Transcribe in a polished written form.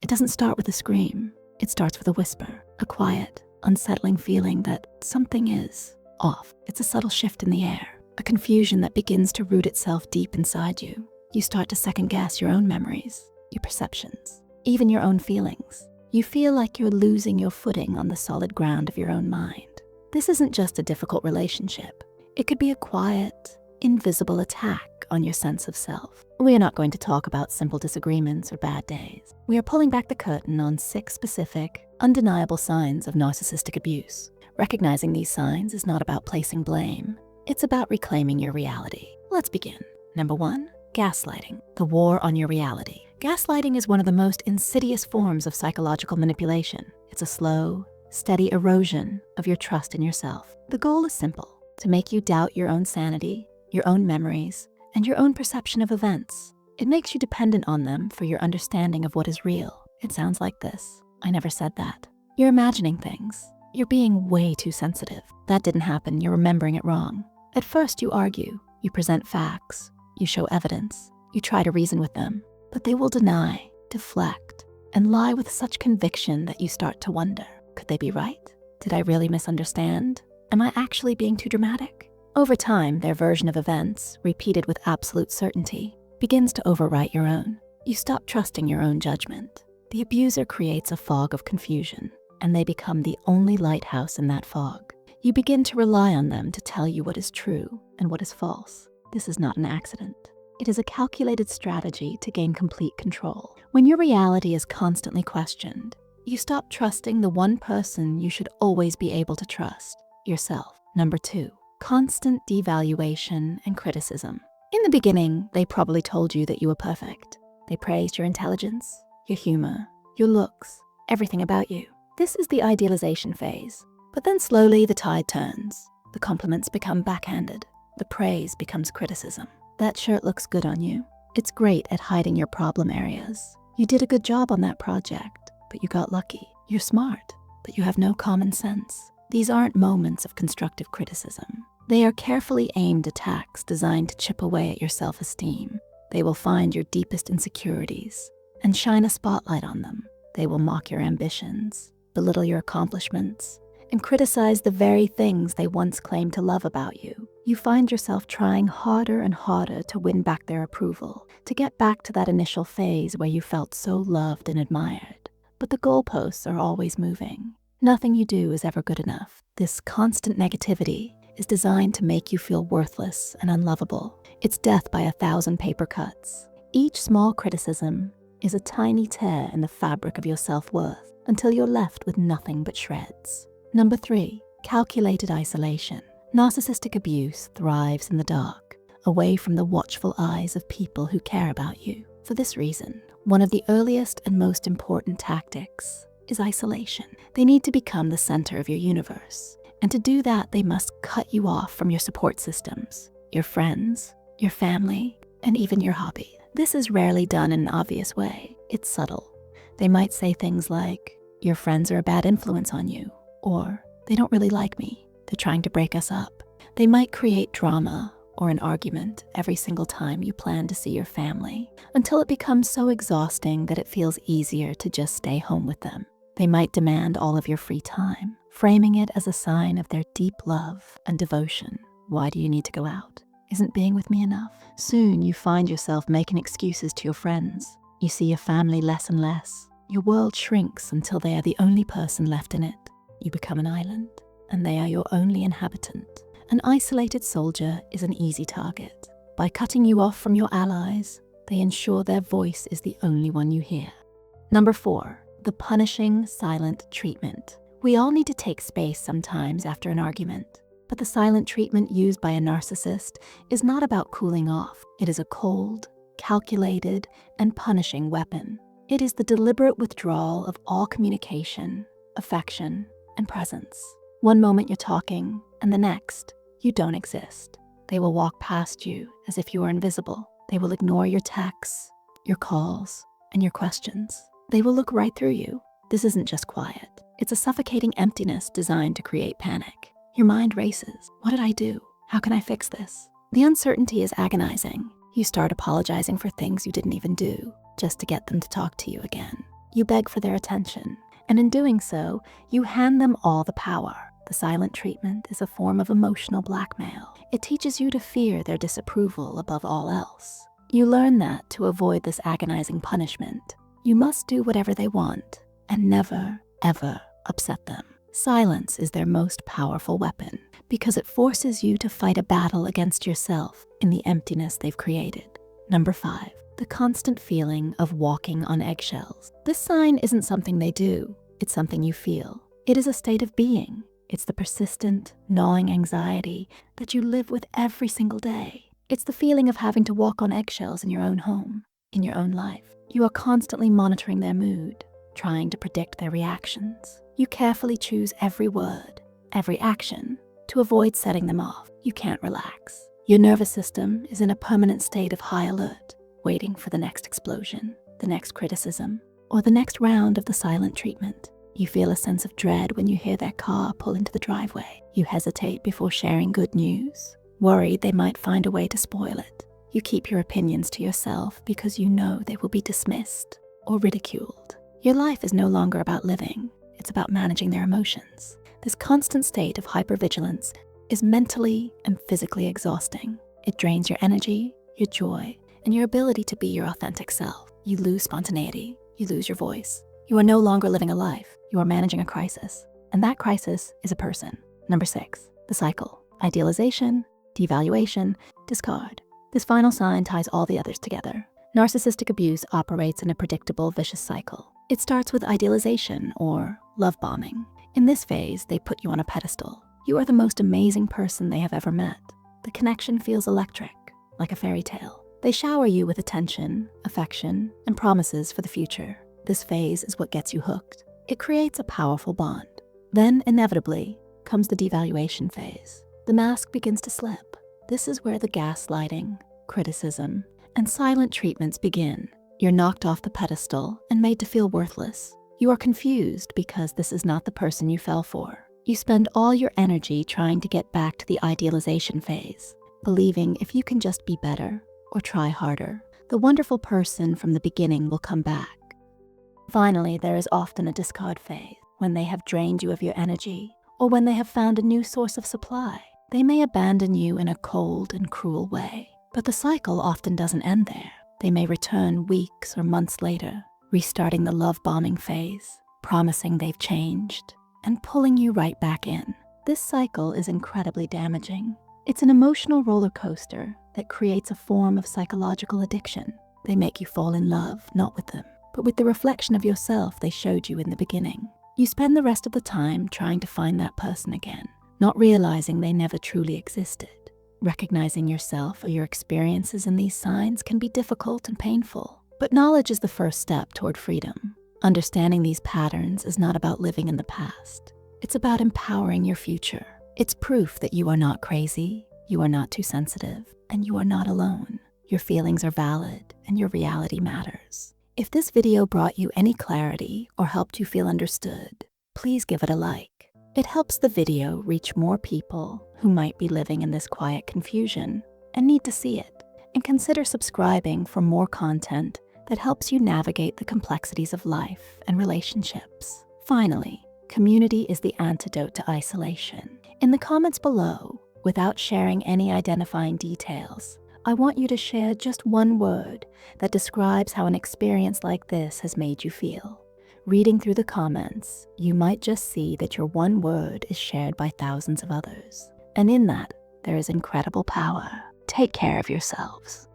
It doesn't start with a scream. It starts with a whisper, a quiet, unsettling feeling that something is off. It's a subtle shift in the air, a confusion that begins to root itself deep inside you. You start to second guess your own memories, your perceptions, even your own feelings. You feel like you're losing your footing on the solid ground of your own mind. This isn't just a difficult relationship. It could be a quiet, invisible attack on your sense of self. We are not going to talk about simple disagreements or bad days. We are pulling back the curtain on 6 specific, undeniable signs of narcissistic abuse. Recognizing these signs is not about placing blame. It's about reclaiming your reality. Let's begin. Number 1, gaslighting, the war on your reality. Gaslighting is one of the most insidious forms of psychological manipulation. It's a slow, steady erosion of your trust in yourself. The goal is simple: to make you doubt your own sanity, your own memories, and your own perception of events. It makes you dependent on them for your understanding of what is real. It sounds like this: I never said that. You're imagining things. You're being way too sensitive. That didn't happen, you're remembering it wrong. At first you argue, you present facts, you show evidence, you try to reason with them, but they will deny, deflect, and lie with such conviction that you start to wonder, could they be right? Did I really misunderstand? Am I actually being too dramatic? Over time, their version of events, repeated with absolute certainty, begins to overwrite your own. You stop trusting your own judgment. The abuser creates a fog of confusion, and they become the only lighthouse in that fog. You begin to rely on them to tell you what is true and what is false. This is not an accident. It is a calculated strategy to gain complete control. When your reality is constantly questioned, you stop trusting the one person you should always be able to trust, yourself. Number 2, constant devaluation and criticism. In the beginning, they probably told you that you were perfect. They praised your intelligence, your humor, your looks, everything about you. This is the idealization phase. But then slowly the tide turns. The compliments become backhanded. The praise becomes criticism. That shirt looks good on you. It's great at hiding your problem areas. You did a good job on that project, but you got lucky. You're smart, but you have no common sense. These aren't moments of constructive criticism. They are carefully aimed attacks designed to chip away at your self-esteem. They will find your deepest insecurities and shine a spotlight on them. They will mock your ambitions, belittle your accomplishments, and criticize the very things they once claimed to love about you. You find yourself trying harder and harder to win back their approval, to get back to that initial phase where you felt so loved and admired. But the goalposts are always moving. Nothing you do is ever good enough. This constant negativity is designed to make you feel worthless and unlovable. It's death by 1,000 paper cuts. Each small criticism is a tiny tear in the fabric of your self-worth until you're left with nothing but shreds. Number 3, calculated isolation. Narcissistic abuse thrives in the dark, away from the watchful eyes of people who care about you. For this reason, one of the earliest and most important tactics is isolation. They need to become the center of your universe. And to do that, they must cut you off from your support systems, your friends, your family, and even your hobby. This is rarely done in an obvious way. It's subtle. They might say things like, your friends are a bad influence on you, or they don't really like me. They're trying to break us up. They might create drama or an argument every single time you plan to see your family, until it becomes so exhausting that it feels easier to just stay home with them. They might demand all of your free time, framing it as a sign of their deep love and devotion. Why do you need to go out? Isn't being with me enough? Soon you find yourself making excuses to your friends. You see your family less and less. Your world shrinks until they are the only person left in it. You become an island, and they are your only inhabitant. An isolated soldier is an easy target. By cutting you off from your allies, they ensure their voice is the only one you hear. Number 4, the punishing silent treatment. We all need to take space sometimes after an argument, but the silent treatment used by a narcissist is not about cooling off. It is a cold, calculated, and punishing weapon. It is the deliberate withdrawal of all communication, affection, and presence. One moment you're talking, and the next, you don't exist. They will walk past you as if you are invisible. They will ignore your texts, your calls, and your questions. They will look right through you. This isn't just quiet. It's a suffocating emptiness designed to create panic. Your mind races. What did I do? How can I fix this? The uncertainty is agonizing. You start apologizing for things you didn't even do, just to get them to talk to you again. You beg for their attention, and in doing so, you hand them all the power. The silent treatment is a form of emotional blackmail. It teaches you to fear their disapproval above all else. You learn that to avoid this agonizing punishment, you must do whatever they want and never, ever upset them. Silence is their most powerful weapon because it forces you to fight a battle against yourself in the emptiness they've created. Number 5, the constant feeling of walking on eggshells. This sign isn't something they do, it's something you feel. It is a state of being. It's the persistent, gnawing anxiety that you live with every single day. It's the feeling of having to walk on eggshells in your own home, in your own life. You are constantly monitoring their mood, trying to predict their reactions. You carefully choose every word, every action, to avoid setting them off. You can't relax. Your nervous system is in a permanent state of high alert, waiting for the next explosion, the next criticism, or the next round of the silent treatment. You feel a sense of dread when you hear their car pull into the driveway. You hesitate before sharing good news, worried they might find a way to spoil it. You keep your opinions to yourself because you know they will be dismissed or ridiculed. Your life is no longer about living, it's about managing their emotions. This constant state of hypervigilance is mentally and physically exhausting. It drains your energy, your joy, and your ability to be your authentic self. You lose spontaneity, you lose your voice. You are no longer living a life, you are managing a crisis. And that crisis is a person. Number 6, the cycle. Idealization, devaluation, discard. This final sign ties all the others together. Narcissistic abuse operates in a predictable, vicious cycle. It starts with idealization or love bombing. In this phase, they put you on a pedestal. You are the most amazing person they have ever met. The connection feels electric, like a fairy tale. They shower you with attention, affection, and promises for the future. This phase is what gets you hooked. It creates a powerful bond. Then, inevitably, comes the devaluation phase. The mask begins to slip. This is where the gaslighting, criticism, and silent treatments begin. You're knocked off the pedestal and made to feel worthless. You are confused because this is not the person you fell for. You spend all your energy trying to get back to the idealization phase, believing if you can just be better or try harder, the wonderful person from the beginning will come back. Finally, there is often a discard phase, when they have drained you of your energy, or when they have found a new source of supply. They may abandon you in a cold and cruel way, but the cycle often doesn't end there. They may return weeks or months later, restarting the love bombing phase, promising they've changed, and pulling you right back in. This cycle is incredibly damaging. It's an emotional roller coaster that creates a form of psychological addiction. They make you fall in love, not with them, but with the reflection of yourself they showed you in the beginning. You spend the rest of the time trying to find that person again, not realizing they never truly existed. Recognizing yourself or your experiences in these signs can be difficult and painful, but knowledge is the first step toward freedom. Understanding these patterns is not about living in the past. It's about empowering your future. It's proof that you are not crazy, you are not too sensitive, and you are not alone. Your feelings are valid, and your reality matters. If this video brought you any clarity or helped you feel understood, please give it a like. It helps the video reach more people who might be living in this quiet confusion and need to see it. And consider subscribing for more content that helps you navigate the complexities of life and relationships. Finally, community is the antidote to isolation. In the comments below, without sharing any identifying details, I want you to share just one word that describes how an experience like this has made you feel. Reading through the comments, you might just see that your one word is shared by thousands of others. And in that, there is incredible power. Take care of yourselves.